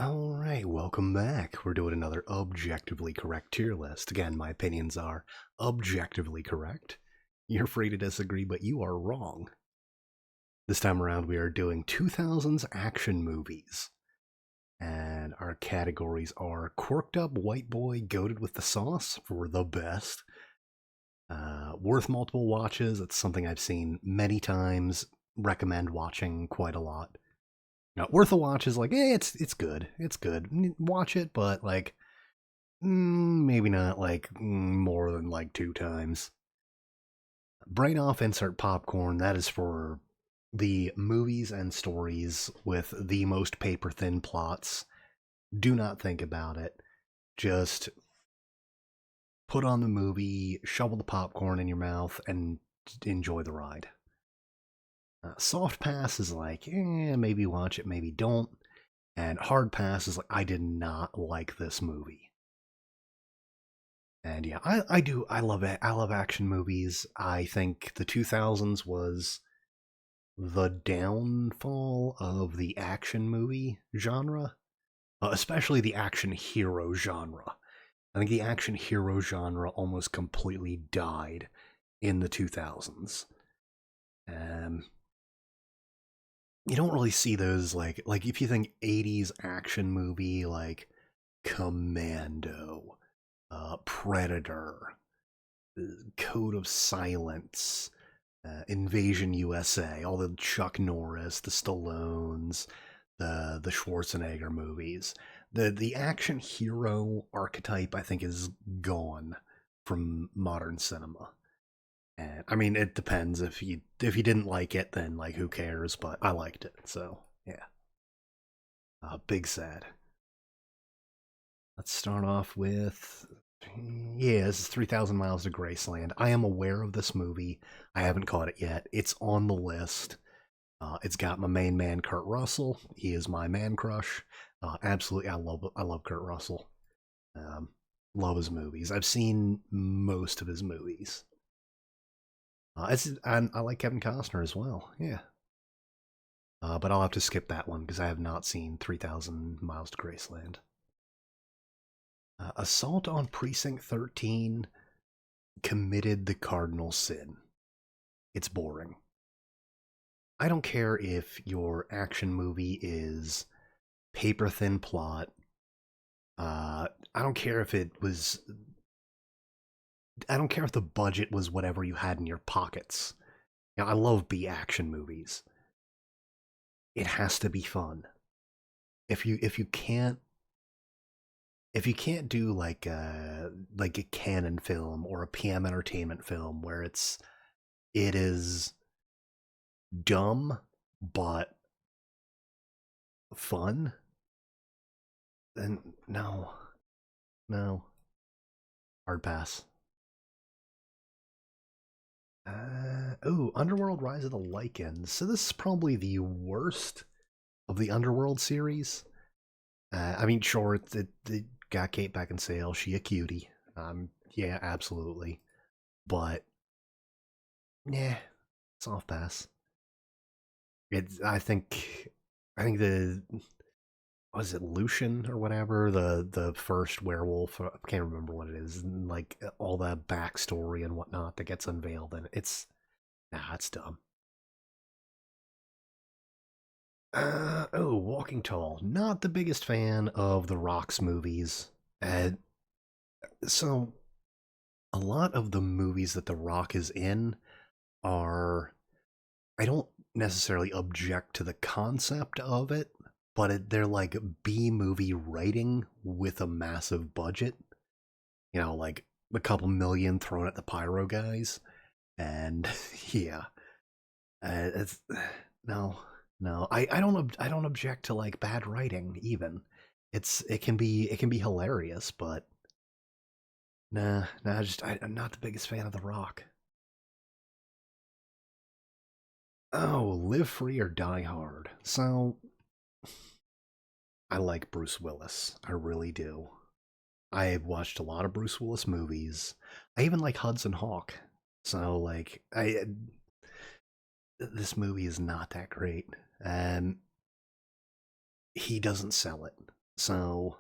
All right, welcome back. We're doing another objectively correct tier list. Again, my opinions are objectively correct. You're free to disagree, but you are wrong. This time around, we are doing 2000s action movies. And our categories are quirked up white boy goated with the sauce for the best. Worth multiple watches. It's something I've seen many times. Recommend watching quite a lot. Worth a watch is like, it's good. It's good. Watch it, but like, maybe not like more than like two times. Brain off, insert popcorn. That is for the movies and stories with the most paper thin plots. Do not think about it. Just put on the movie, shovel the popcorn in your mouth, and enjoy the ride. Soft pass is like, maybe watch it, maybe don't. And hard pass is like, I did not like this movie. And yeah, I do. I love it. I love action movies. I think the 2000s was the downfall of the action movie genre, especially the action hero genre. I think the action hero genre almost completely died in the 2000s. You don't really see those like if you think 80s action movie like Commando, Predator, Code of Silence, Invasion USA, all the Chuck Norris, the Stallones, the Schwarzenegger movies. The action hero archetype I think is gone from modern cinema. And I mean, it depends. If you didn't like it, then like who cares? But I liked it, so yeah. Big sad. Let's start off with this is 3,000 Miles to Graceland. I am aware of this movie. I haven't caught it yet. It's on the list. It's got my main man Kurt Russell. He is my man crush. Absolutely, I love Kurt Russell. Love his movies. I've seen most of his movies. I like Kevin Costner as well. Yeah. But I'll have to skip that one because I have not seen 3,000 Miles to Graceland. Assault on Precinct 13 committed the cardinal sin. It's boring. I don't care if your action movie is paper thin plot. I don't care if it was. I don't care if the budget was whatever you had in your pockets. I love B action movies. It has to be fun. If you can't do like a canon film or a PM Entertainment film where it is dumb but fun, then no, hard pass. Underworld: Rise of the Lycans. So this is probably the worst of the Underworld series. I mean, sure, it got Kate Beckinsale. She a cutie. Yeah, absolutely. But yeah, soft pass. It's. I think the was it Lucian or whatever the first werewolf. I can't remember what it is. And like all the backstory and whatnot that gets unveiled, and it's dumb. Walking Tall. Not the biggest fan of the Rock's movies. So a lot of the movies that the Rock is in are I don't necessarily object to the concept of it, but they're like B movie writing with a massive budget. Like a couple million thrown at the pyro guys, and yeah, it's no, no. I don't object to like bad writing even. It can be hilarious, but nah. I'm not the biggest fan of The Rock. Oh, Live Free or Die Hard. So I like Bruce Willis. I really do. I've watched a lot of Bruce Willis movies. I even like Hudson Hawk. So like I this movie is not that great. And he doesn't sell it. So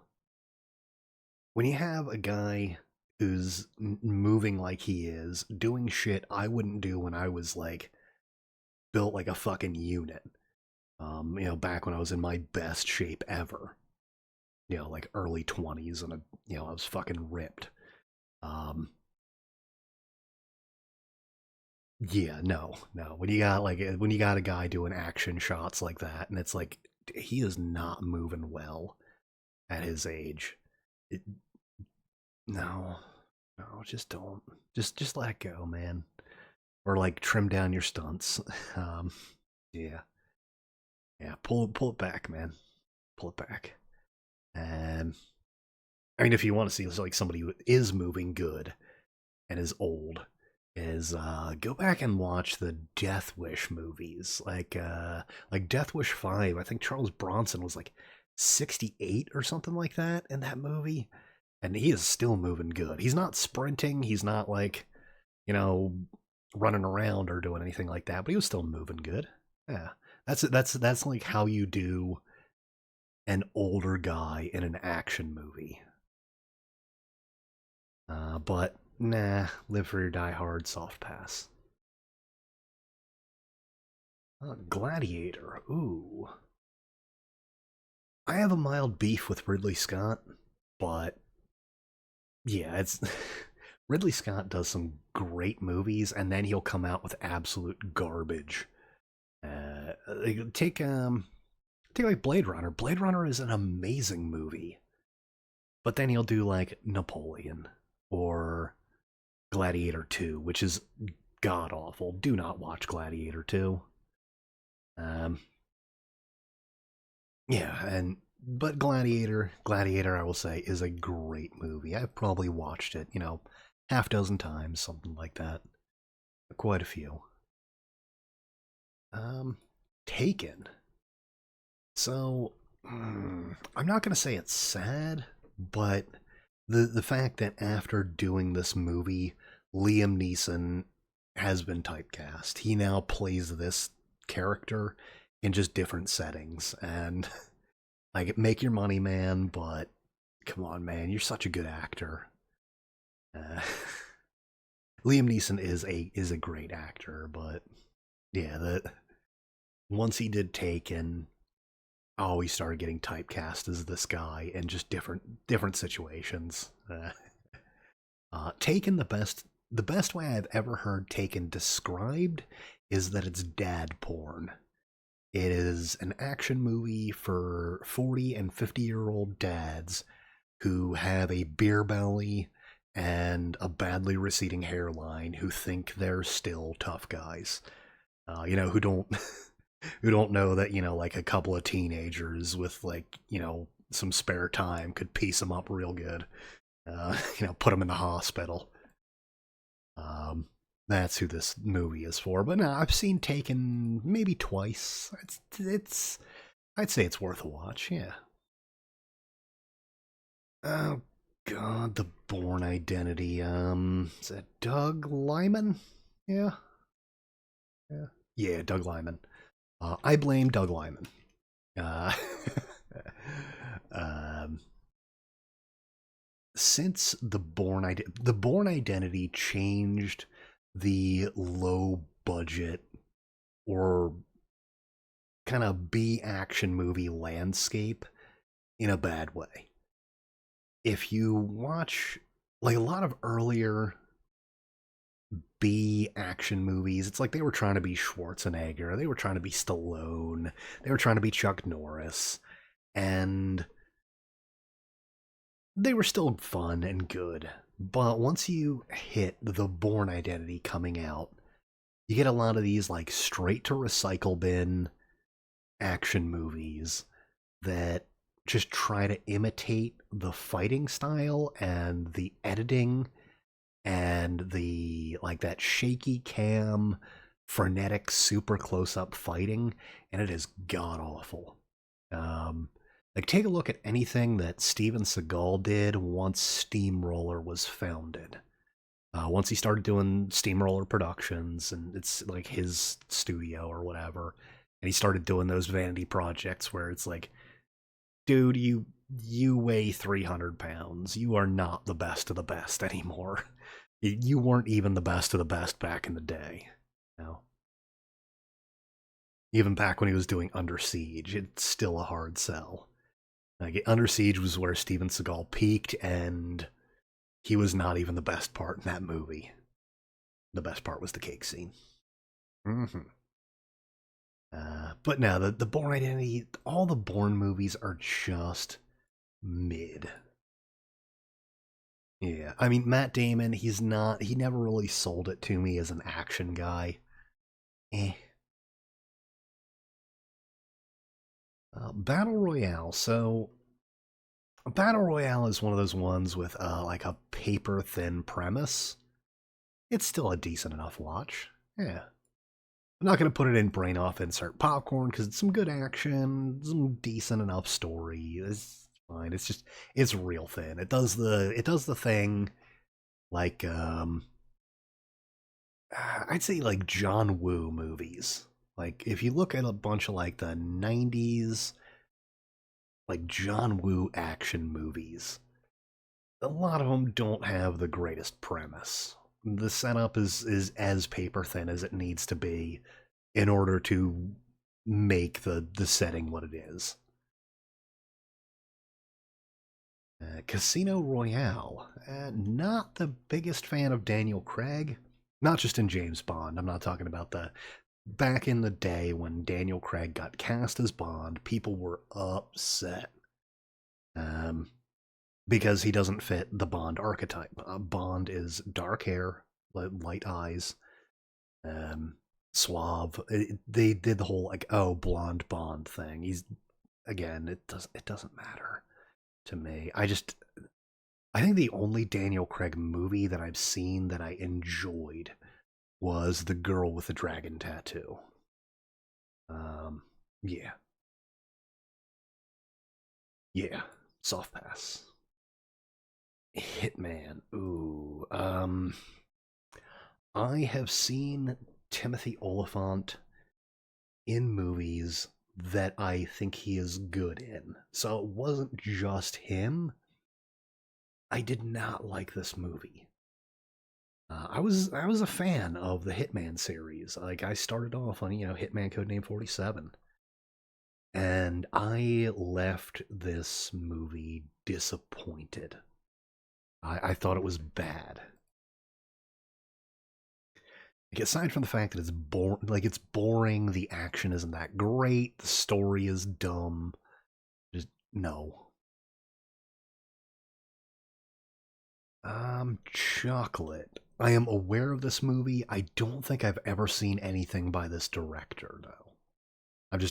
when you have a guy who's moving like he is, doing shit I wouldn't do when I was like built like a fucking unit. Back when I was in my best shape ever. Like early 20s, and I was fucking ripped. Um, yeah, no, no. When you got a guy doing action shots like that, and it's like he is not moving well at his age. It, no, no, just don't. Just let it go, man. Or like trim down your stunts. Um, yeah, yeah. Pull it back, man. Pull it back. And I mean, if you want to see like somebody who is moving good and is old, is go back and watch the Death Wish movies. Like Death Wish 5, I think Charles Bronson was like 68 or something like that in that movie. And he is still moving good. He's not sprinting, he's not like, you know, running around or doing anything like that, but he was still moving good. Yeah. That's like how you do an older guy in an action movie. But nah, live for your die hard, soft pass. Gladiator. Ooh. I have a mild beef with Ridley Scott, but yeah, it's Ridley Scott does some great movies, and then he'll come out with absolute garbage. Like, take like Blade Runner. Blade Runner is an amazing movie, but then he'll do like Napoleon or Gladiator 2, which is god awful. Do not watch Gladiator 2. Um, yeah, and but Gladiator, I will say, is a great movie. I've probably watched it, half dozen times, something like that. Quite a few. Um, Taken. So, I'm not gonna say it's sad, but the fact that after doing this movie, Liam Neeson has been typecast. He now plays this character in just different settings, and like, make your money, man, but come on, man, you're such a good actor. Uh, Liam Neeson is a great actor, but yeah, the once he did Taken, oh, he started getting typecast as this guy in just different situations. Taken, the best way I've ever heard Taken described is that it's dad porn. It is an action movie for 40 and 50-year-old dads who have a beer belly and a badly receding hairline who think they're still tough guys. Who don't who don't know that, like a couple of teenagers with like, some spare time could piece them up real good. Put them in the hospital. Um, that's who this movie is for. But no, I've seen Taken maybe twice. I'd say it's worth a watch. Yeah. Oh God, The Bourne Identity. Is that Doug Lyman? Yeah, yeah, yeah. Doug Lyman. I blame Doug Lyman. Uh, um, since the Bourne Identity changed the low budget or kind of B action movie landscape in a bad way. If you watch like a lot of earlier B action movies, it's like they were trying to be Schwarzenegger, they were trying to be Stallone, they were trying to be Chuck Norris, and they were still fun and good. But once you hit the Bourne Identity coming out, you get a lot of these like straight to recycle bin action movies that just try to imitate the fighting style and the editing and the like that shaky cam frenetic super close up fighting, and it is god awful. Like, take a look at anything that Steven Seagal did once Steamroller was founded. Once he started doing Steamroller Productions, and it's like his studio or whatever, and he started doing those vanity projects where it's like, dude, you weigh 300 pounds. You are not the best of the best anymore. You weren't even the best of the best back in the day. You know? Even back when he was doing Under Siege, it's still a hard sell. Like, Under Siege was where Steven Seagal peaked, and he was not even the best part in that movie. The best part was the cake scene. Mm-hmm. But no, the Bourne Identity, all the Bourne movies are just mid. Yeah, I mean, Matt Damon, he never really sold it to me as an action guy. Eh. Battle Royale. So, Battle Royale is one of those ones with like a paper thin premise. It's still a decent enough watch. Yeah. I'm not gonna put it in brain off insert popcorn because it's some good action, some decent enough story. It's fine. It's just it's real thin. It does the thing like I'd say like John Woo movies. Like if you look at a bunch of like the 90s like John Woo action movies, a lot of them don't have the greatest premise. The setup is as paper thin as it needs to be in order to make the setting what it is. Casino Royale. Not the biggest fan of Daniel Craig. Not just in James Bond. I'm not talking about the back in the day when Daniel Craig got cast as Bond. People were upset um, because he doesn't fit the Bond archetype. Bond is dark hair, light eyes, um, suave. They did the whole like blonde Bond thing. He's again, it doesn't matter to me. I think the only Daniel Craig movie that I've seen that I enjoyed was The Girl with the Dragon Tattoo. Um, yeah, yeah, soft pass. Hitman. Ooh, I have seen Timothy Oliphant in movies that I think he is good in. So it wasn't just him. I did not like this movie. I was a fan of the Hitman series. Like I started off on Hitman Codename 47, and I left this movie disappointed. I thought it was bad. Like, aside from the fact that it's boring, the action isn't that great, the story is dumb. Just no. Chocolate. I am aware of this movie. I don't think I've ever seen anything by this director, though.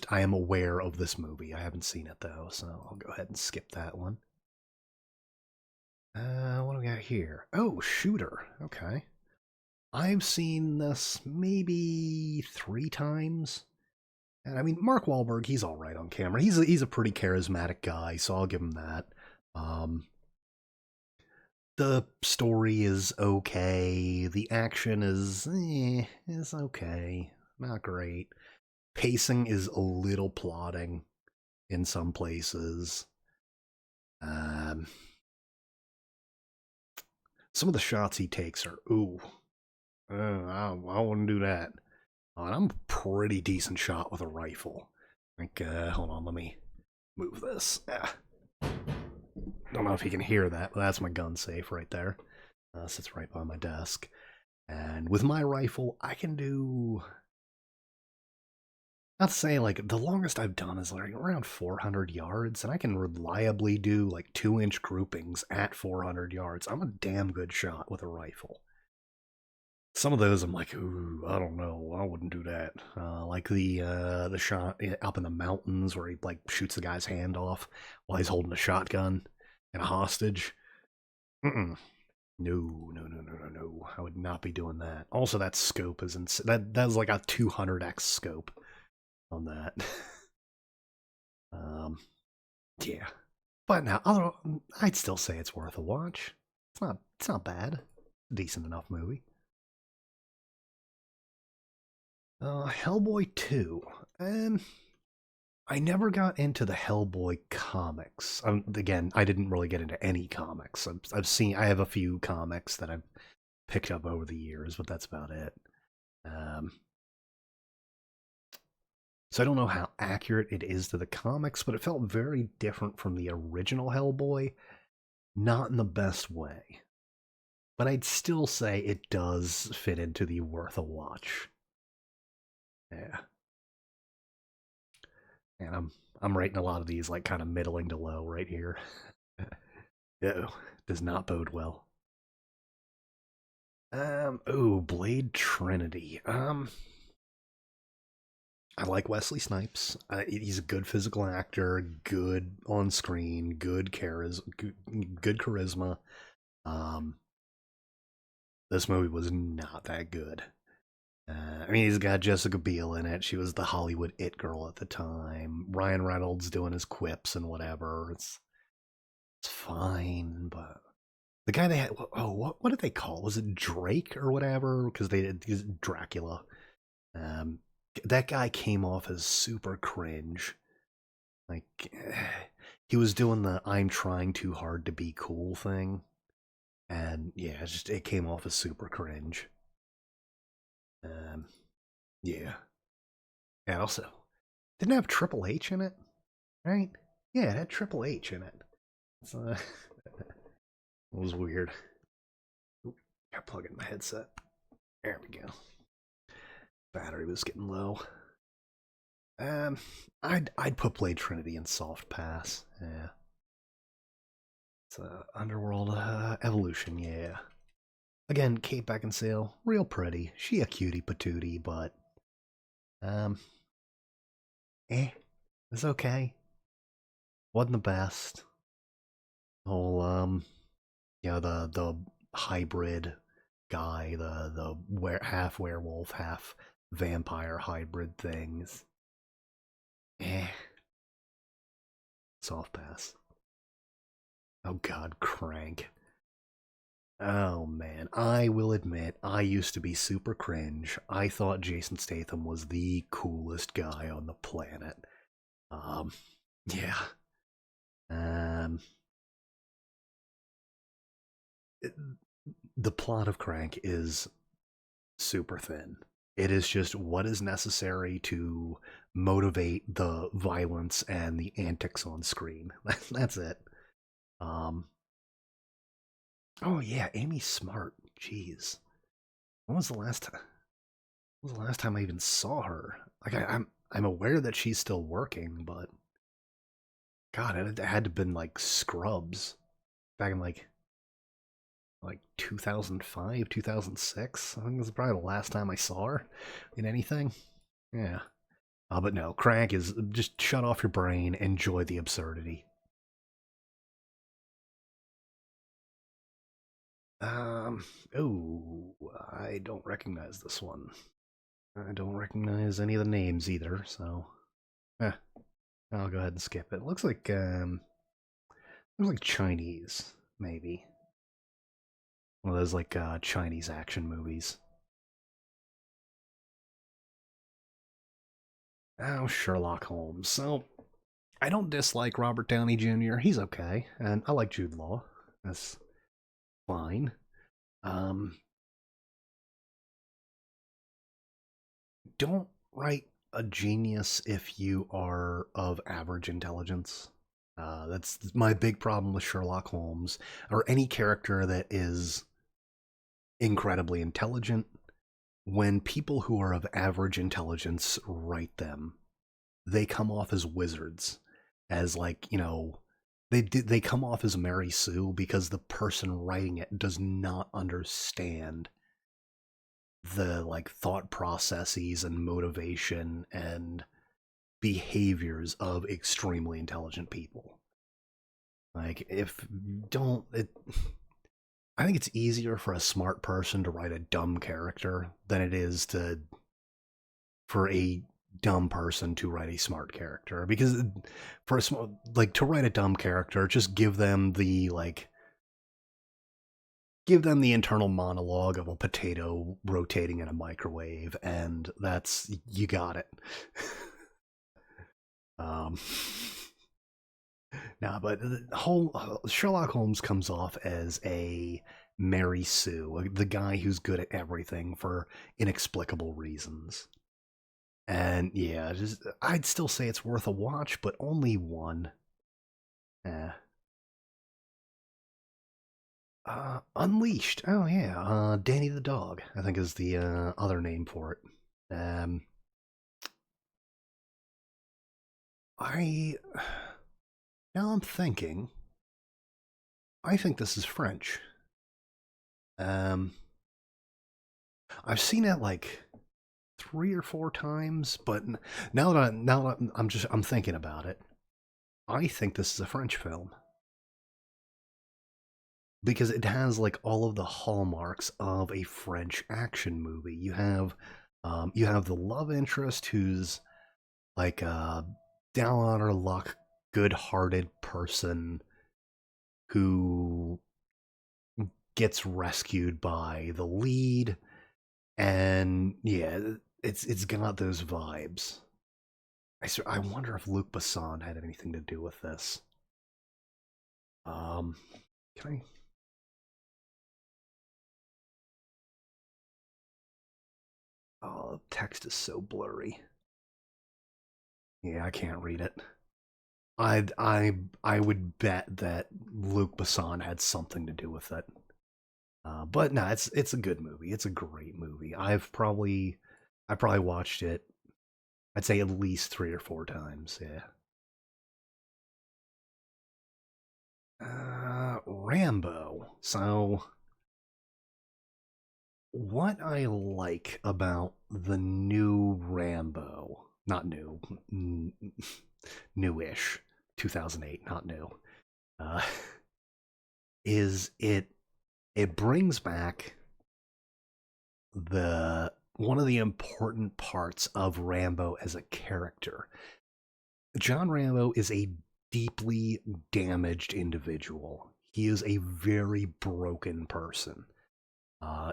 I am aware of this movie. I haven't seen it, though, so I'll go ahead and skip that one. What do we got here? Oh, Shooter. Okay. I've seen this maybe 3 times. And I mean, Mark Wahlberg, he's all right on camera. He's a pretty charismatic guy, so I'll give him that. Um, the story is okay. The action is okay. Not great. Pacing is a little plodding in some places. Um, some of the shots he takes are ooh. I wouldn't do that. And I'm a pretty decent shot with a rifle. Like, hold on, let me move this. Don't know if you can hear that, but that's my gun safe right there. Sits right by my desk. And with my rifle, I can do. Not to say, like, the longest I've done is like around 400 yards, and I can reliably do like 2-inch groupings at 400 yards. I'm a damn good shot with a rifle. Some of those I'm like, ooh, I don't know, I wouldn't do that. Like the shot up in the mountains where he like shoots the guy's hand off while he's holding a shotgun and a hostage. Mm-mm. No, no, no, no, no, no. I would not be doing that. Also, that scope is that's like a 200x scope on that. um, yeah, but now I'd still say it's worth a watch. It's not bad. Decent enough movie. Hellboy 2. I never got into the Hellboy comics. Again, I didn't really get into any comics. I have a few comics that I've picked up over the years, but that's about it. Um, so I don't know how accurate it is to the comics, but it felt very different from the original Hellboy. Not in the best way, but I'd still say it does fit into the worth a watch. Yeah, and I'm rating a lot of these like kind of middling to low right here. No, does not bode well. Oh, Blade Trinity. I like Wesley Snipes. He's a good physical actor, good on screen, good charisma. Um, this movie was not that good. I mean, he's got Jessica Biel in it. She was the Hollywood it girl at the time. Ryan Reynolds doing his quips and whatever. It's fine, but the guy they had, oh, what did they call? Was it Drake or whatever? Because they did Dracula. Um, that guy came off as super cringe. Like he was doing the "I'm trying too hard to be cool" thing, and yeah, it came off as super cringe. Um, yeah, and also didn't have Triple H in it, right? Yeah, it had Triple H in it. So, it was weird. Oop, got to plug in my headset. There we go. Battery was getting low. Um, I'd put Blade Trinity in soft pass. Yeah, it's Underworld Evolution. Yeah. Again, Kate Beckinsale, real pretty. She a cutie patootie, but um, it's okay. Wasn't the best. Whole the hybrid guy, the half werewolf, half vampire hybrid things. Eh, soft pass. Oh God, Crank. Oh man, I will admit, I used to be super cringe. I thought Jason Statham was the coolest guy on the planet. Um, yeah. Um, it- the plot of Crank is super thin. It is just what is necessary to motivate the violence and the antics on screen. That's it. Um, oh yeah, Amy Smart. Jeez, when was the last time? When was the last time I even saw her? Like I'm aware that she's still working, but God, it had to have been like Scrubs back in like 2005, 2006. I think this is probably the last time I saw her in anything. Yeah. But no, Crank is just shut off your brain, enjoy the absurdity. Oh, I don't recognize this one. I don't recognize any of the names either, so eh, I'll go ahead and skip it. Looks like Chinese, maybe. One of those like Chinese action movies. Oh, Sherlock Holmes. So I don't dislike Robert Downey Jr. He's okay, and I like Jude Law. That's fine. Um, don't write a genius if you are of average intelligence. That's my big problem with Sherlock Holmes or any character that is incredibly intelligent. When people who are of average intelligence write them, they come off as wizards, as like they come off as Mary Sue because the person writing it does not understand the like thought processes and motivation and behaviors of extremely intelligent people. Like if don't it I think it's easier for a smart person to write a dumb character than it is to for a dumb person to write a smart character because for a like to write a dumb character just give them the internal monologue of a potato rotating in a microwave and that's you got it. Um, nah, but the whole Sherlock Holmes comes off as a Mary Sue, the guy who's good at everything for inexplicable reasons. And yeah, just I'd still say it's worth a watch, but only one. Eh. Unleashed. Oh yeah, Danny the dog, I think is the other name for it. Um, I now I'm thinking. I think this is French. Um, I've seen it like 3 or 4 times, but now that I'm thinking about it. I think this is a French film because it has like all of the hallmarks of a French action movie. You have the love interest who's like a down on her luck, good-hearted person who gets rescued by the lead, and yeah, it's got those vibes. I wonder if Luc Besson had anything to do with this. Um, can I? Oh, text is so blurry. Yeah, I can't read it. I would bet that Luc Besson had something to do with it. But no, it's a good movie. It's a great movie. I probably watched it. I'd say at least 3 or 4 times. Yeah. Rambo. So what I like about the new Rambo, not new, newish, 2008, not new, uh, is it brings back the one of the important parts of Rambo as a character. John Rambo is a deeply damaged individual. He is a very broken person.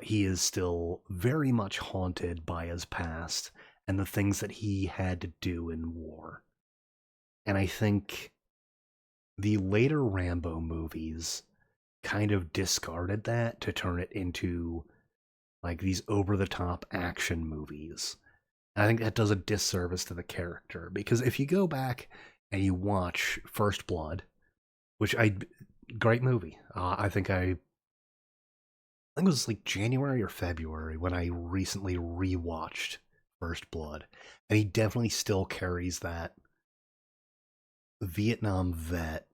He is still very much haunted by his past and the things that he had to do in war. And I think the later Rambo movies kind of discarded that to turn it into like these over the top action movies. I think that does a disservice to the character because if you go back and you watch First Blood, which I great movie. I think it was like January or February when I recently rewatched First Blood, and he definitely still carries that Vietnam vet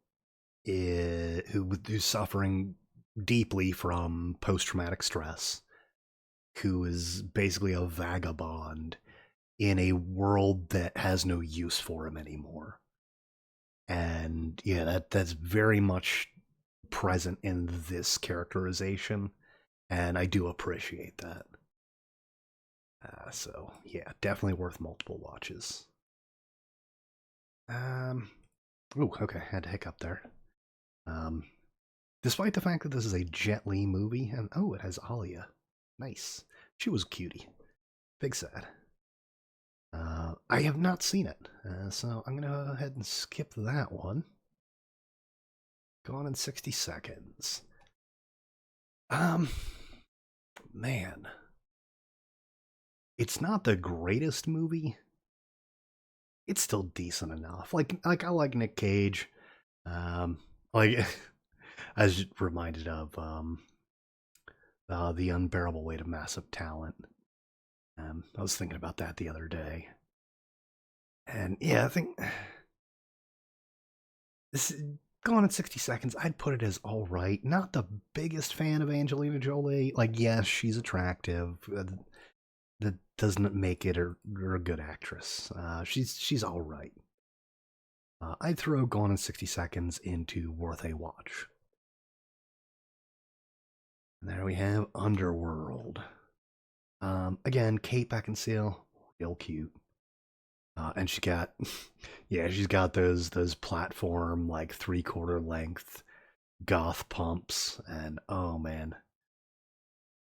who's suffering deeply from post traumatic stress, who is basically a vagabond in a world that has no use for him anymore. And yeah, that's very much present in this characterization, and I do appreciate that. So yeah, definitely worth multiple watches. Um, oh, okay, had to hiccup there. Um, Despite the fact that this is a Jet Li movie, and oh, it has Alia. Nice. She was a cutie. Big sad. I have not seen it, so I'm gonna go ahead and skip that one. Gone in 60 seconds. Um, man, it's not the greatest movie. It's still decent enough. Like I like Nick Cage. Um, like I was reminded of the unbearable weight of massive talent. I was thinking about that the other day, and yeah, I think this Gone in 60 Seconds. I'd put it as all right. Not the biggest fan of Angelina Jolie. Like, yes, she's attractive. That doesn't make it her a good actress. She's all right. I'd throw Gone in 60 Seconds into worth a watch. And there we have Underworld. Again, Kate Beckinsale, real cute. And she got, yeah, she's got those platform like 3/4 length goth pumps, and oh man,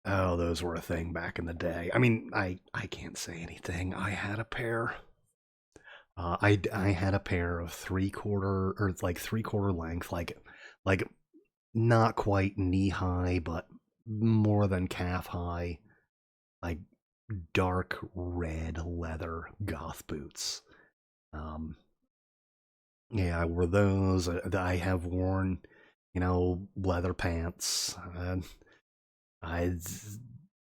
oh those were a thing back in the day. I mean, I can't say anything. I had a pair. I had a pair of 3/4 or like 3/4 length, like not quite knee high, but more than calf high, like dark red leather goth boots. Um, yeah, I wore those. I have worn, leather pants. I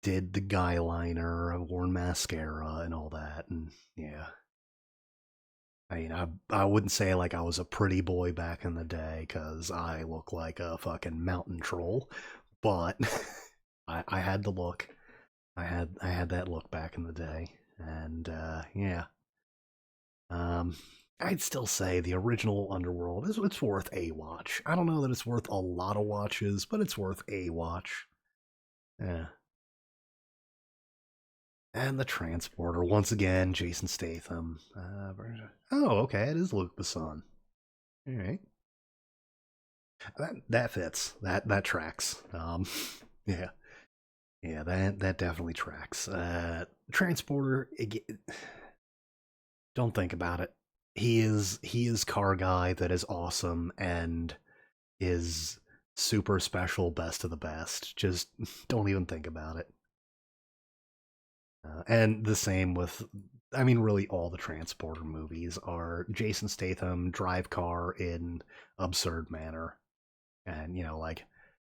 did the guy liner. I've worn mascara and all that, and yeah. I mean, I wouldn't say like I was a pretty boy back in the day because I look like a fucking mountain troll, but I had the look. I had that look back in the day, and yeah. Um, I'd still say the original Underworld is it's worth a watch. I don't know that it's worth a lot of watches, but it's worth a watch. Yeah. And the Transporter once again, Jason Statham. Oh, okay, it is Luc Besson. All right. That fits. That tracks. Yeah, yeah. That definitely tracks. Transporter. Don't think about it. He is car guy that is awesome and is super special, best of the best. Just don't even think about it. And the same with, I mean, really all the Transporter movies are Jason Statham drive car in absurd manner, and like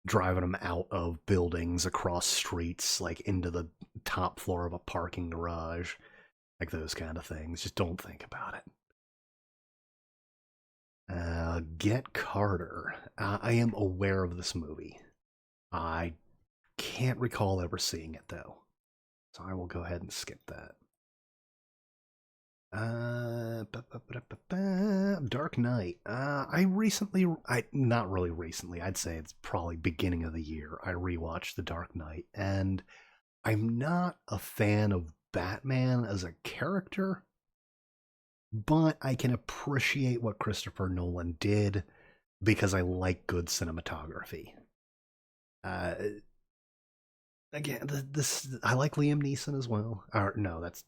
driving them out of buildings across streets like into the top floor of a parking garage, like those kind of things. Just don't think about it. Get Carter. I am aware of this movie. I can't recall ever seeing it though, so I will go ahead and skip that. Dark Knight. I not really recently. I'd say it's probably beginning of the year. I rewatched The Dark Knight, and I'm not a fan of Batman as a character, but I can appreciate what Christopher Nolan did because I like good cinematography. Uh, Again, this I like Liam Neeson as well. Or no, that's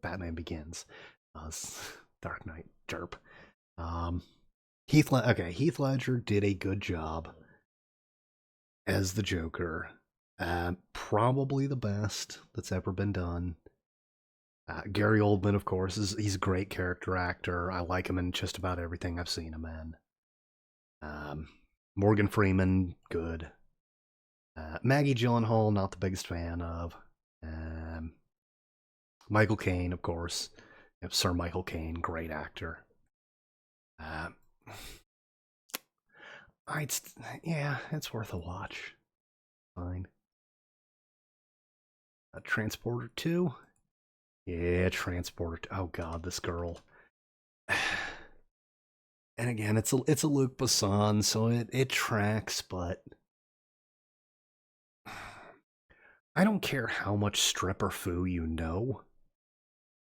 Batman Begins. Dark Knight, derp. Um, Heath Ledger did a good job as the Joker. Probably the best that's ever been done. Gary Oldman, of course, he's a great character actor. I like him in just about everything I've seen him in. Um, Morgan Freeman, good. Maggie Gyllenhaal, not the biggest fan of. Um, Michael Caine, of course. Yep, Sir Michael Caine, great actor. Uh, I'd, yeah, it's worth a watch. Fine. Transporter 2? Yeah, Transporter 2. Oh god, this girl. And again, it's a Luc Besson, so it tracks, but I don't care how much stripper foo you know.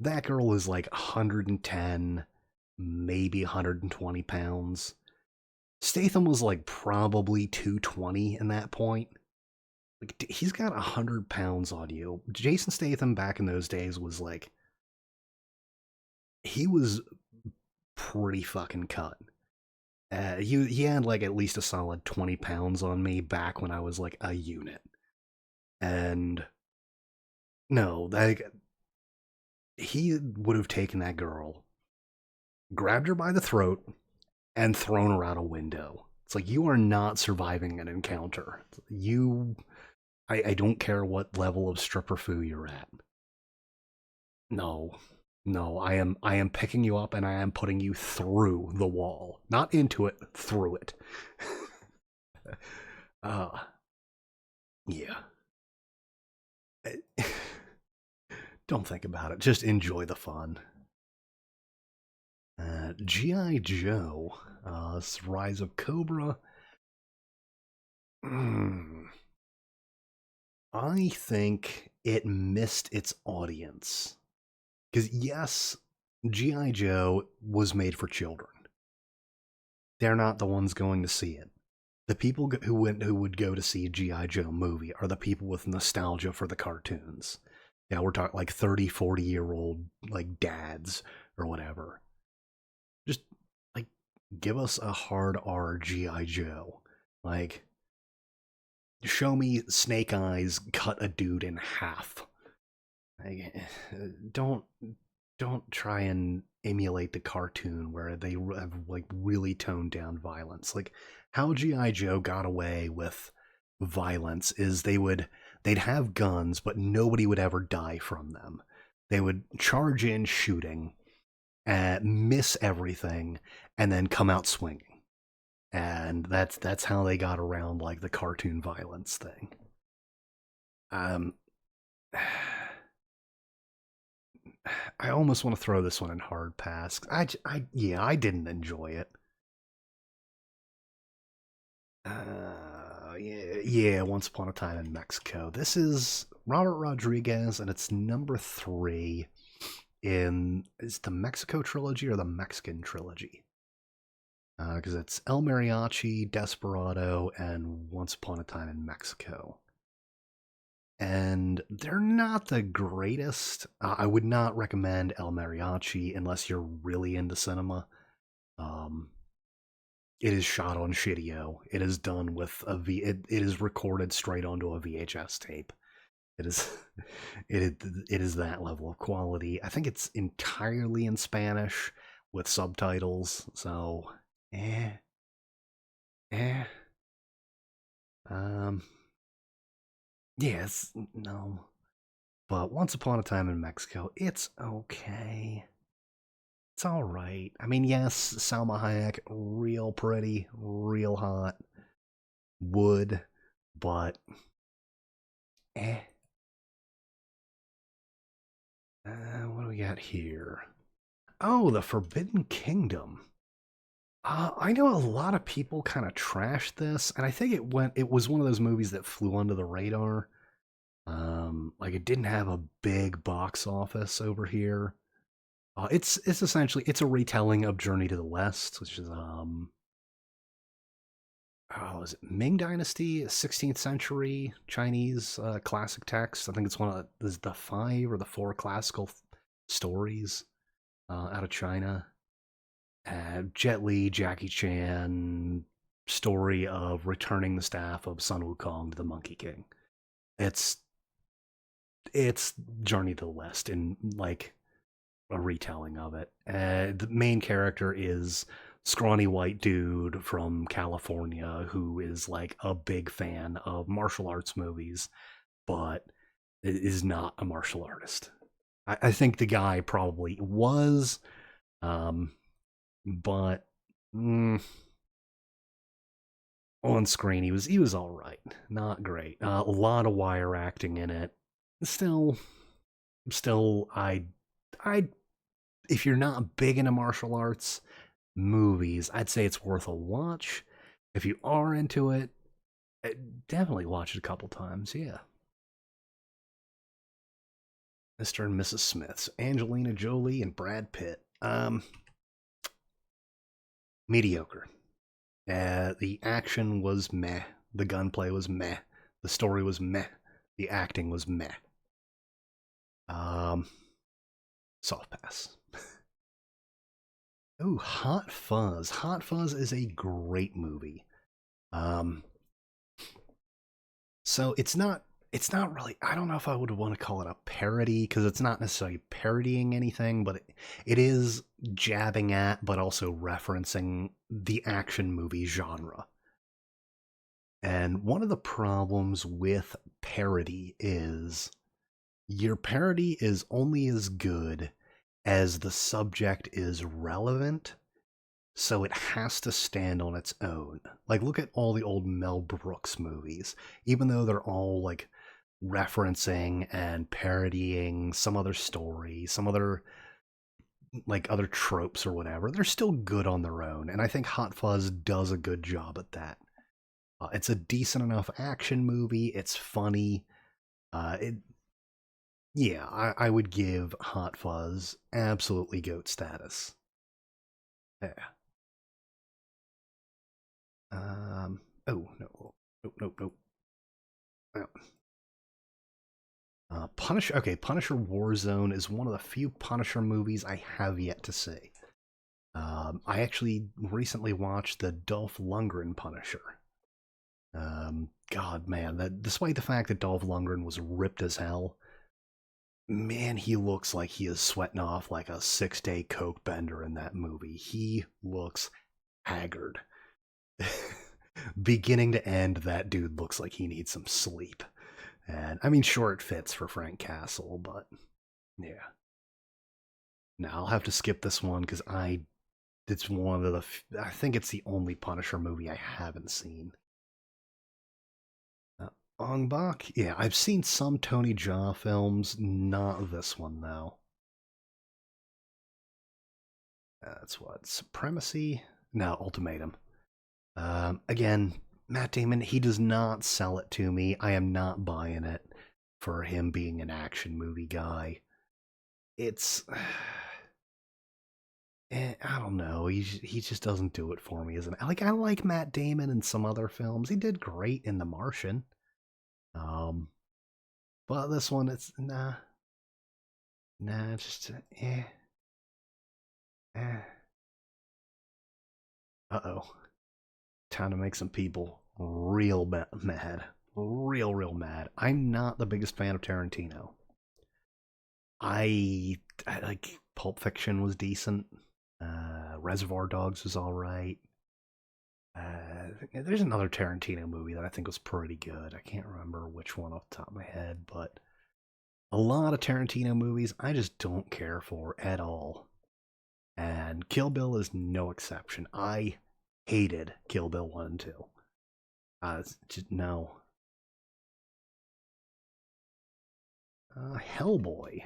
That girl is like 110, maybe 120 pounds. Statham was like probably 220 in that point. Like he's got 100 pounds on you. Jason Statham back in those days was like he was pretty fucking cut. He had like at least a solid 20 pounds on me back when I was like a unit. And no, like he would have taken that girl, grabbed her by the throat, and thrown her out a window. It's like you are not surviving an encounter. I don't care what level of stripper foo you're at. No, no, I am picking you up and I am putting you through the wall, not into it, through it. uh, yeah. Don't think about it. Just enjoy the fun. G.I. Joe, Rise of Cobra. Mm, I think it missed its audience. Because, yes, G.I. Joe was made for children. They're not the ones going to see it. The people who would go to see a G.I. Joe movie are the people with nostalgia for the cartoons. Yeah, we're talking like 30, 40-year-old like dads or whatever. Just like give us a hard R G.I. Joe. Like show me Snake Eyes cut a dude in half. Like, don't don't try and emulate the cartoon where they have like really toned down violence. Like how GI Joe got away with violence is they'd have guns, but nobody would ever die from them. They would charge in shooting, miss everything, and then come out swinging. And that's how they got around like the cartoon violence thing. Um, I almost want to throw this one in hard pass. Yeah, I didn't enjoy it. Yeah, Once Upon a Time in Mexico. This is Robert Rodriguez, and it's number 3 in is the Mexico trilogy or the Mexican trilogy? Because it's El Mariachi, Desperado, and Once Upon a Time in Mexico. And they're not the greatest. I would not recommend El Mariachi unless you're really into cinema. Um, it is shot on Shitio. It is done with it is recorded straight onto a VHS tape. It is it is that level of quality. I think it's entirely in Spanish with subtitles. So, eh, eh. Um, yes, no. But Once Upon a Time in Mexico, it's okay. It's all right. I mean, yes, Salma Hayek, real pretty, real hot, would, but eh. What do we got here? Oh, The Forbidden Kingdom. I know a lot of people kind of trashed this, and I think it was one of those movies that flew under the radar. Like it didn't have a big box office over here. It's essentially it's a retelling of Journey to the West, which is oh, is it Ming Dynasty, 16th century Chinese classic text. I think it's one of the 5 or the 4 classical stories out of China. Jet Li, Jackie Chan story of returning the staff of Sun Wukong to the Monkey King. It's it's Journey to the West in like a retelling of it. The main character is scrawny white dude from California who is like a big fan of martial arts movies, but is not a martial artist. I think the guy probably was, um, but on screen he was all right, not great. A lot of wire acting in it. Still, I if you're not big into martial arts movies, I'd say it's worth a watch. If you are into it, definitely watch it a couple times. Yeah. Mr. and Mrs. Smiths, Angelina Jolie and Brad Pitt. Mediocre. The action was meh. The gunplay was meh. The story was meh. The acting was meh. Um, Soft pass. Ooh, Hot Fuzz. Hot Fuzz is a great movie. Um, so it's not really, I don't know if I would want to call it a parody because it's not necessarily parodying anything, but it is jabbing at but also referencing the action movie genre. And one of the problems with parody is your parody is only as good as the subject is relevant, so it has to stand on its own. Like, look at all the old Mel Brooks movies. Even though they're all like referencing and parodying some other story, some other like other tropes or whatever, they're still good on their own. And I think Hot Fuzz does a good job at that. It's a decent enough action movie. It's funny. It Yeah, I would give Hot Fuzz absolutely GOAT status. Yeah. Oh no, nope, nope, nope. Punisher. Okay, Punisher Warzone is one of the few Punisher movies I have yet to see. I actually recently watched the Dolph Lundgren Punisher. God, man, that despite the fact that Dolph Lundgren was ripped as hell, man, he looks like he is sweating off like a 6-day coke bender in that movie. He looks haggard. Beginning to end, that dude looks like he needs some sleep. And I mean, sure, it fits for Frank Castle, but yeah. Now I'll have to skip this one because it's one of I think it's the only Punisher movie I haven't seen. Ong Bak? Yeah, I've seen some Tony Jaa films, not this one though. That's what? Supremacy? No, Ultimatum. Again, Matt Damon, he does not sell it to me. I am not buying it for him being an action movie guy. It's. I don't know. He just doesn't do it for me, isn't it? Like I like Matt Damon in some other films. He did great in The Martian. Um, but this one, it's just eh. Uh oh, time to make some people real mad, real mad. I'm not the biggest fan of Tarantino. I like Pulp Fiction was decent. Reservoir Dogs was all right. There's another Tarantino movie that I think was pretty good. I can't remember which one off the top of my head, but a lot of Tarantino movies I just don't care for at all. And Kill Bill is no exception. I hated Kill Bill 1 and 2. Just, no. Hellboy.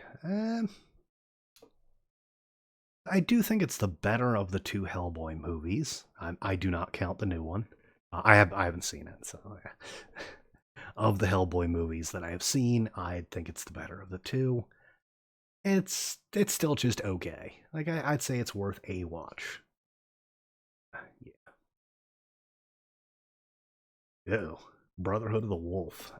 I do think it's the better of the two Hellboy movies. I do not count the new one. I haven't seen it, so yeah. Of the Hellboy movies that I have seen, I think it's the better of the two. It's still just okay. Like I'd say it's worth a watch. Yeah. Ew. Brotherhood of the Wolf.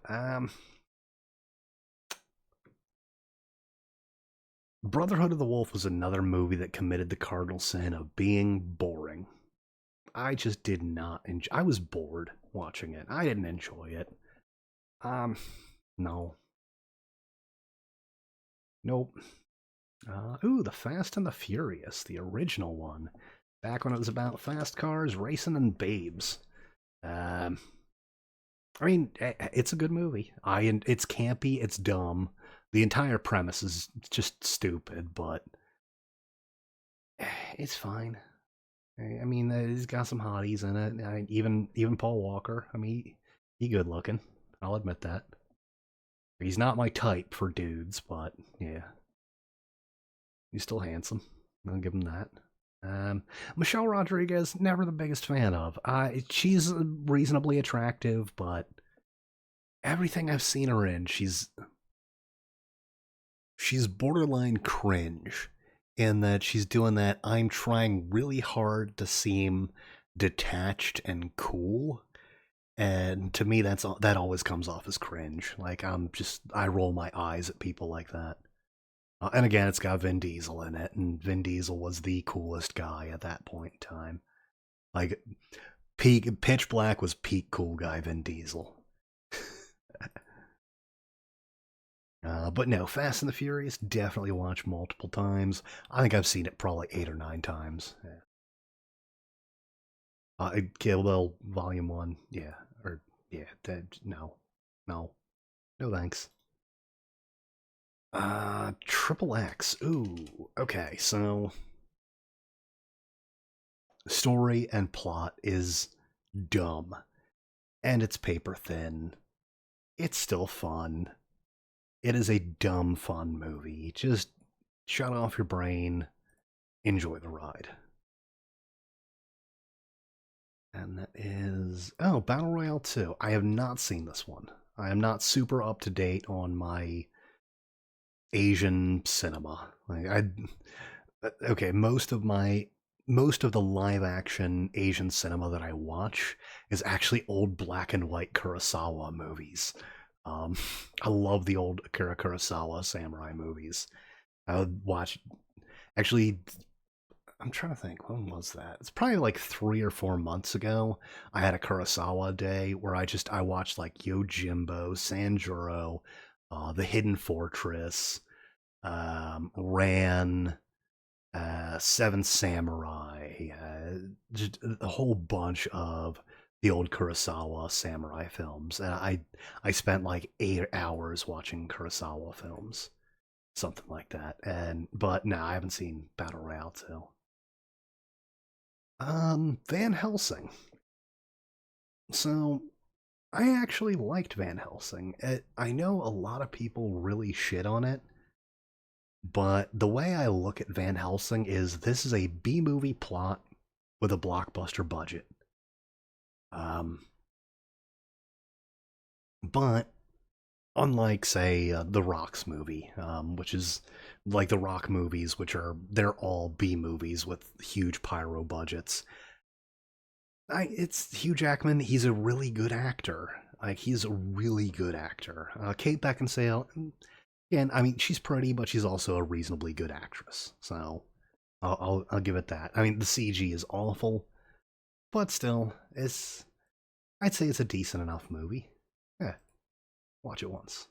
Brotherhood of the Wolf was another movie that committed the cardinal sin of being boring. I just did not enjoy. I was bored watching it. I didn't enjoy it. No. Nope. Ooh, The Fast and the Furious, the original one. Back when it was about fast cars, racing, and babes. Um, I mean, it's a good movie. It's campy, it's dumb. The entire premise is just stupid, but it's fine. I mean, he's got some hotties in it. Even Paul Walker. I mean, he good looking. I'll admit that. He's not my type for dudes, but yeah, he's still handsome. I'll give him that. Michelle Rodriguez, never the biggest fan of. She's reasonably attractive, but everything I've seen her in, she's borderline cringe in that she's doing that I'm trying really hard to seem detached and cool. And to me, that always comes off as cringe. Like I roll my eyes at people like that. And again, it's got Vin Diesel in it, and Vin Diesel was the coolest guy at that point in time. Like, peak Pitch Black was peak cool guy Vin Diesel. But no, Fast and the Furious, definitely watched multiple times. I think I've seen it probably 8 or 9 times. Yeah. Kill Bill Volume 1, yeah. Or, yeah, no. No. No thanks. Triple X. Ooh, okay, so story and plot is dumb. And it's paper thin. It's still fun. It is a dumb fun movie. Just shut off your brain, enjoy the ride. And that is Battle Royale 2. I have not seen this one. I am not super up to date on my Asian cinema. Okay, most of the live action Asian cinema that I watch is actually old black and white Kurosawa movies. Um, I love the old Akira Kurosawa samurai movies. I would watch. Actually, I'm trying to think. When was that? It's probably like 3 or 4 months ago. I had a Kurosawa day where I watched like Yojimbo, Sanjuro, The Hidden Fortress, Ran, Seven Samurai, just a whole bunch of the old Kurosawa samurai films. And I spent like 8 hours watching Kurosawa films, something like that. But no, I haven't seen Battle Royale 2. Van Helsing. So I actually liked Van Helsing. I know a lot of people really shit on it, but the way I look at Van Helsing is this is a B movie plot with a blockbuster budget. Um, but unlike, say, the Rock's movie, which is like the Rock movies, which are they're all B movies with huge pyro budgets. It's Hugh Jackman. He's a really good actor. Like he's a really good actor. Kate Beckinsale, again, I mean, she's pretty, but she's also a reasonably good actress. So I'll give it that. I mean, the CG is awful, but still, I'd say it's a decent enough movie. Yeah, watch it once.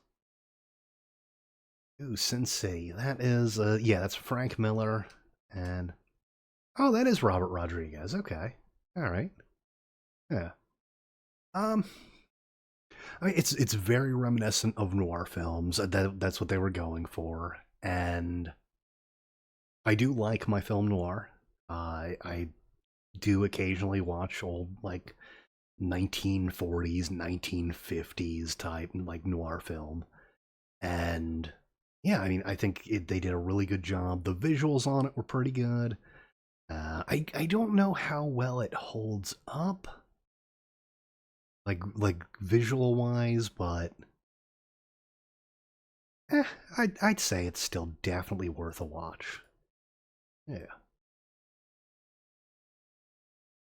Ooh, Sin City. That is, yeah, that's Frank Miller, and oh, that is Robert Rodriguez. Okay, all right, yeah. Um, I mean, it's very reminiscent of noir films. That's what they were going for, and I do like my film noir. I do occasionally watch old like 1940s, 1950s type like noir film, and yeah, I mean, I think they did a really good job. The visuals on it were pretty good. I don't know how well it holds up, like visual wise, but I'd say it's still definitely worth a watch. Yeah.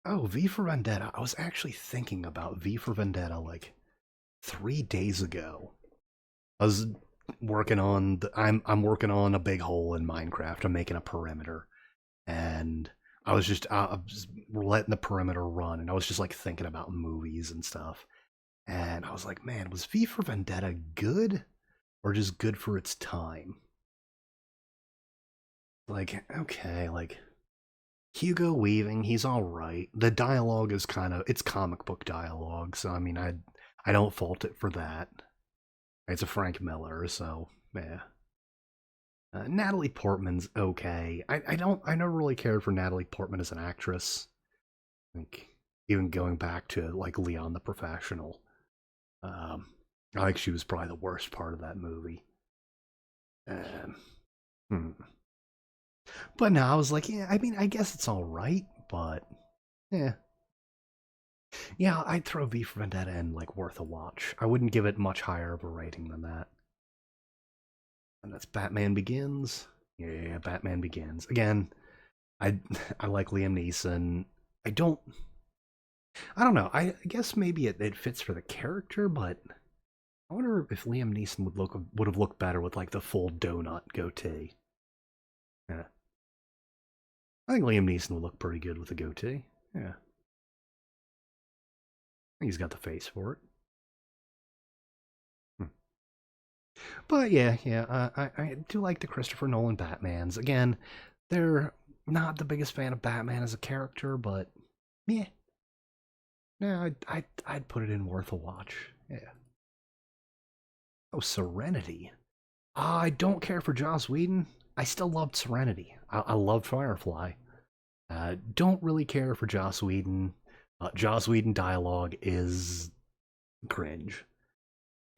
Oh, V for Vendetta. I was actually thinking about V for Vendetta like 3 days ago. I was working on I'm working on a big hole in Minecraft. I'm making a perimeter, and I was letting the perimeter run, and I was just like thinking about movies and stuff, and I was like, man, was V for Vendetta good or just good for its time? Like, okay, like Hugo Weaving, he's all right. The dialogue is kind of it's comic book dialogue, so I mean, I don't fault it for that. It's a Frank Miller, so yeah. Natalie Portman's okay. I never really cared for Natalie Portman as an actress. Like even going back to like Leon the Professional, um, I think she was probably the worst part of that movie. Um, hmm. But no, I was like, yeah. I mean, I guess it's all right, but yeah, yeah. I'd throw V for Vendetta in like worth a watch. I wouldn't give it much higher of a rating than that. And that's Batman Begins. Yeah, Batman Begins. Again, I I like Liam Neeson. I don't I don't know. I guess maybe it fits for the character, but I wonder if Liam Neeson would have looked better with like the full donut goatee. Yeah, I think Liam Neeson would look pretty good with a goatee. Yeah, I think he's got the face for it. Hmm. But yeah, yeah, I do like the Christopher Nolan Batmans. Again, they're not the biggest fan of Batman as a character, but yeah, no, I'd put it in worth a watch. Yeah. Oh, Serenity. I don't care for Joss Whedon. I still loved Serenity. I loved Firefly. Don't really care for Joss Whedon. Joss Whedon dialogue is cringe.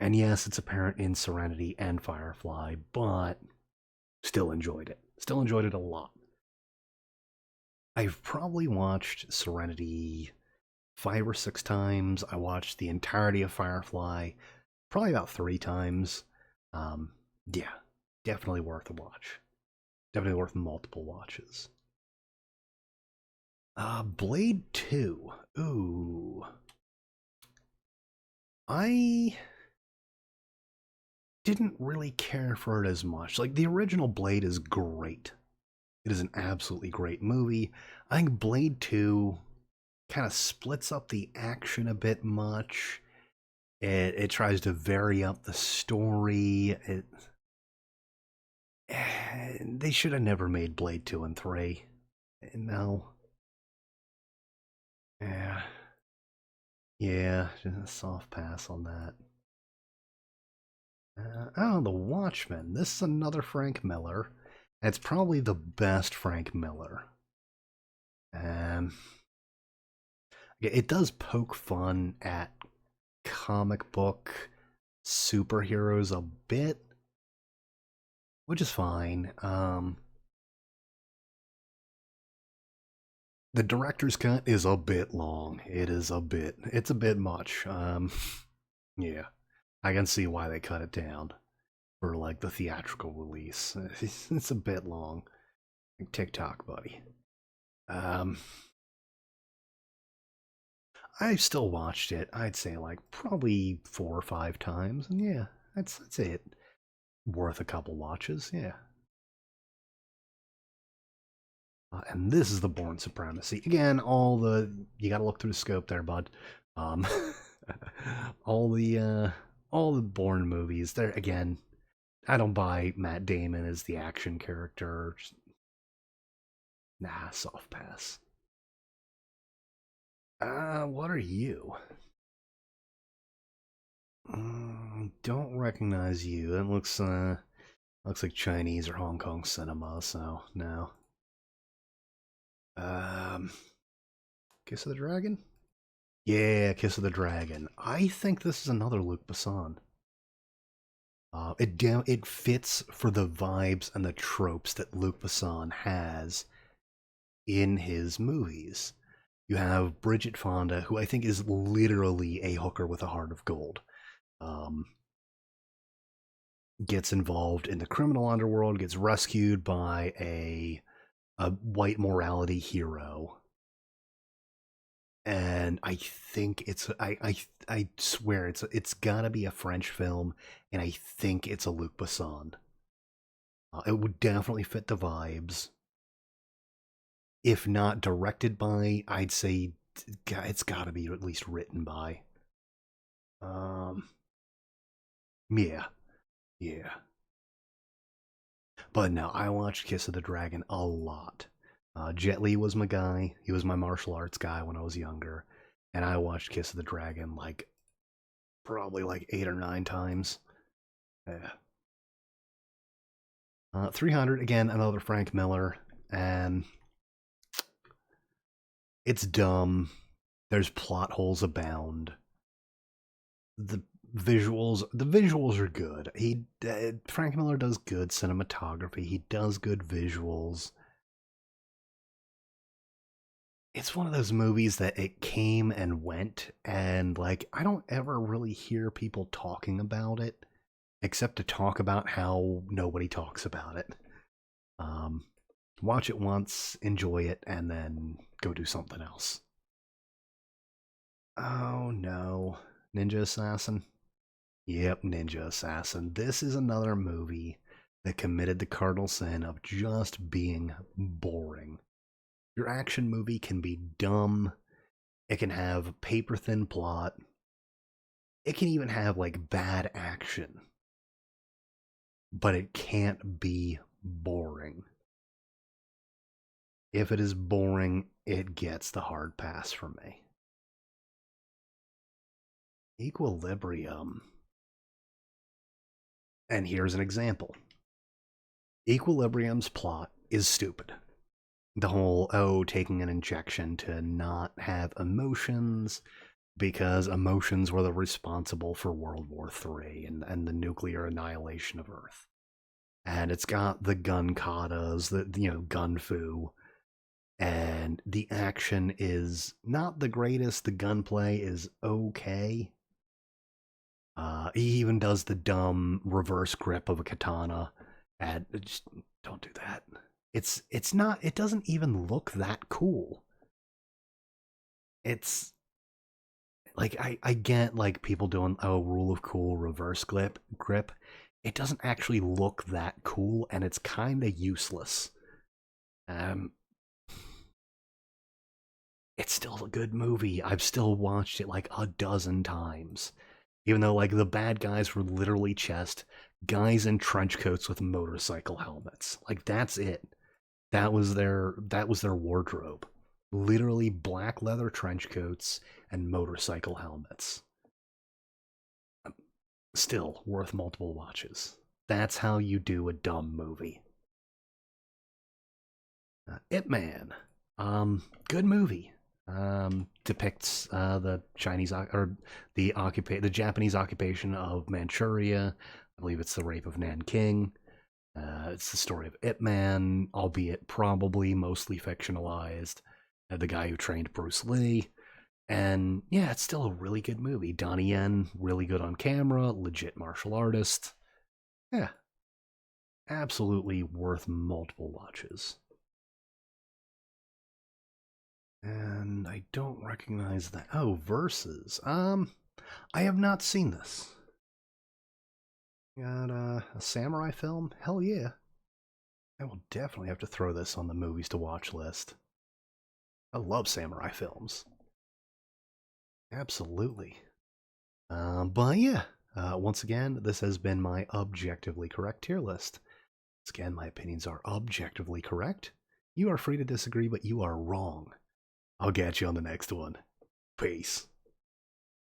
And yes, it's apparent in Serenity and Firefly, but still enjoyed it. Still enjoyed it a lot. I've probably watched Serenity 5 or 6 times. I watched the entirety of Firefly probably about 3 times. Um, yeah, definitely worth a watch. Definitely worth multiple watches. Blade 2. Ooh. I didn't really care for it as much. Like, the original Blade is great. It is an absolutely great movie. I think Blade 2 kind of splits up the action a bit much. It tries to vary up the story. They should have never made Blade 2 and 3. No. Yeah. Yeah, just a soft pass on that. Oh, The Watchmen. This is another Frank Miller. It's probably the best Frank Miller. Um, it does poke fun at comic book superheroes a bit, which is fine. The director's cut is a bit long. It's a bit much. Yeah, I can see why they cut it down for like the theatrical release. It's a bit long. Like TikTok, buddy. Um, I still watched it. I'd say like probably 4 or 5 times, and yeah, I'd say it worth a couple watches. Yeah. And this is the Born Supremacy. Again, you got to look through the scope there, bud. Um, all the Bourne movies. There again, I don't buy Matt Damon as the action character. Just, nah, soft pass. What are you? Don't recognize you. It looks like Chinese or Hong Kong cinema. So no. Um, Kiss of the Dragon. Yeah, Kiss of the Dragon. I think this is another Luc Besson. It fits for the vibes and the tropes that Luc Besson has in his movies. You have Bridget Fonda, who I think is literally a hooker with a heart of gold. Um, gets involved in the criminal underworld, gets rescued by a white morality hero, and I think I swear it's gotta be a French film, and I think it's a Luc Besson. It would definitely fit the vibes. If not directed by, I'd say it's got to be at least written by. Um, yeah, yeah. But no, I watched Kiss of the Dragon a lot. Jet Li was my guy. He was my martial arts guy when I was younger, and I watched Kiss of the Dragon like probably like 8 or 9 times. Yeah. 300 again, another Frank Miller, and it's dumb. There's plot holes abound. The the visuals are good. Frank Miller does good cinematography. He does good visuals. It's one of those movies that it came and went, and like I don't ever really hear people talking about it except to talk about how nobody talks about it. Um, Watch it once, enjoy it, and then go do something else. Oh no, Ninja Assassin. Yep, Ninja Assassin. This is another movie that committed the cardinal sin of just being boring. Your action movie can be dumb. It can have paper thin plot. It can even have like bad action. But it can't be boring. If it is boring, it gets the hard pass from me. Equilibrium. And here's an example. Equilibrium's plot is stupid. The whole, taking an injection to not have emotions because emotions were the responsible for World War III and the nuclear annihilation of Earth. And it's got the gun katas, gun fu, and the action is not the greatest. The gunplay is okay. He even does the dumb reverse grip of a katana, and just don't do that. It's not. It doesn't even look that cool. It's like I get like people doing rule of cool reverse grip. it doesn't actually look that cool, and it's kind of useless. Um, it's still a good movie. I've still watched it like a dozen times. Even though like the bad guys were literally just guys in trench coats with motorcycle helmets. Like that's it. That was their wardrobe. Literally black leather trench coats and motorcycle helmets. Still worth multiple watches. That's how you do a dumb movie. Ip Man. Good movie. Depicts the Chinese or the Japanese occupation of Manchuria. I believe it's the rape of Nanking. It's the story of Ip Man, albeit probably mostly fictionalized. The guy who trained Bruce Lee. And yeah, it's still a really good movie. Donnie Yen, really good on camera, legit martial artist. Yeah, absolutely worth multiple watches. And I don't recognize that. Oh, Versus. I have not seen this. Got a samurai film? Hell yeah. I will definitely have to throw this on the movies to watch list. I love samurai films. Absolutely. But yeah, once again, this has been my objectively correct tier list. Once again, my opinions are objectively correct. You are free to disagree, but you are wrong. I'll catch you on the next one. Peace.